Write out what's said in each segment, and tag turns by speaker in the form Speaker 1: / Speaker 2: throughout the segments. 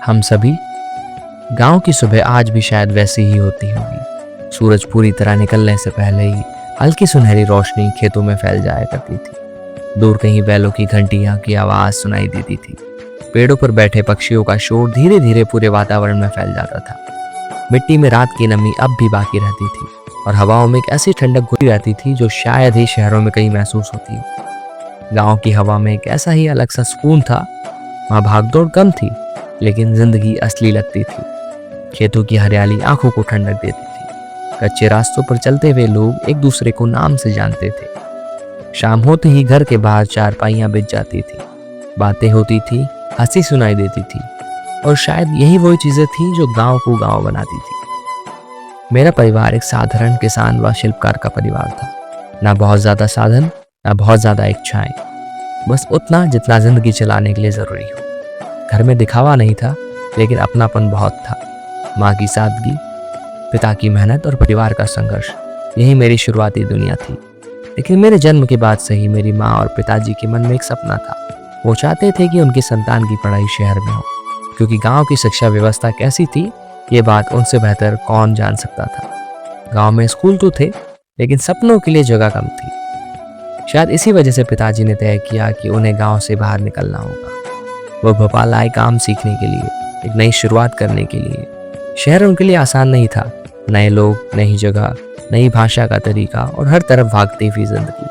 Speaker 1: हम सभी। गांव की सुबह आज भी शायद वैसी ही होती होगी। सूरज पूरी तरह निकलने से पहले ही हल्की सुनहरी रोशनी खेतों में फैल जाया करती थी। दूर कहीं बैलों की घंटियां की आवाज सुनाई देती थी। पेड़ों पर बैठे पक्षियों का शोर धीरे धीरे पूरे वातावरण में फैल जाता था। मिट्टी में रात की नमी अब भी बाकी रहती थी और हवाओं में एक ऐसी ठंडक घुली रहती थी जो शायद ही शहरों में कहीं महसूस होती हो। गांव की हवा में एक ऐसा ही अलग सा सुकून था। वहाँ भागदौड़ कम थी, लेकिन जिंदगी असली लगती थी। खेतों की हरियाली आंखों को ठंडक देती थी। कच्चे रास्तों पर चलते हुए लोग एक दूसरे को नाम से जानते थे। शाम होते ही घर के बाहर चारपाइयां बिछ जाती थी। बातें होती थी, हंसी सुनाई देती थी और शायद यही वही चीजें थी जो गांव को गांव बनाती थी। मेरा परिवार एक साधारण किसान व शिल्पकार का परिवार था। ना बहुत ज्यादा साधन, ना बहुत ज्यादा इच्छाएं, बस उतना जितना जिंदगी चलाने के लिए जरूरी हो। घर में दिखावा नहीं था, लेकिन अपनापन बहुत था। माँ की सादगी, पिता की मेहनत और परिवार का संघर्ष, यही मेरी शुरुआती दुनिया थी। लेकिन मेरे जन्म के बाद से ही मेरी माँ और पिताजी के मन में एक सपना था। वो चाहते थे कि उनकी संतान की पढ़ाई शहर में हो, क्योंकि गांव की शिक्षा व्यवस्था कैसी थी ये बात उनसे बेहतर कौन जान सकता था। गांव में स्कूल तो थे, लेकिन सपनों के लिए जगह कम थी। शायद इसी वजह से पिताजी ने तय किया कि उन्हें गांव से बाहर निकलना होगा। वो भोपाल आए काम सीखने के लिए, एक नई शुरुआत करने के लिए। शहर उनके लिए आसान नहीं था। नए लोग, नई जगह, नई भाषा का तरीका और हर तरफ भागती हुई जिंदगी।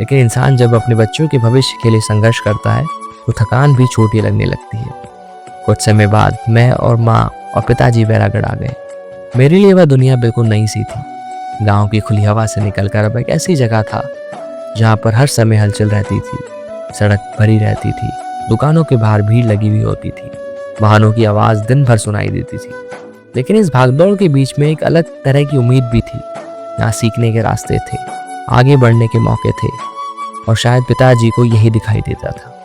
Speaker 1: लेकिन इंसान जब अपने बच्चों के भविष्य के लिए संघर्ष करता है तो थकान भी छोटी लगने लगती है। कुछ समय बाद मैं और माँ और पिताजी बैरागढ़ आ गए। मेरे लिए वह दुनिया बिल्कुल नई सी थी। गाँव की खुली हवा से निकलकर अब एक ऐसी जगह था जहाँ पर हर समय हलचल रहती थी। सड़क भरी रहती थी, दुकानों के बाहर भीड़ लगी हुई होती थी, वाहनों की आवाज दिन भर सुनाई देती थी। लेकिन इस भागदौड़ के बीच में एक अलग तरह की उम्मीद भी थी। यहाँ सीखने के रास्ते थे, आगे बढ़ने के मौके थे और शायद पिताजी को यही दिखाई देता था।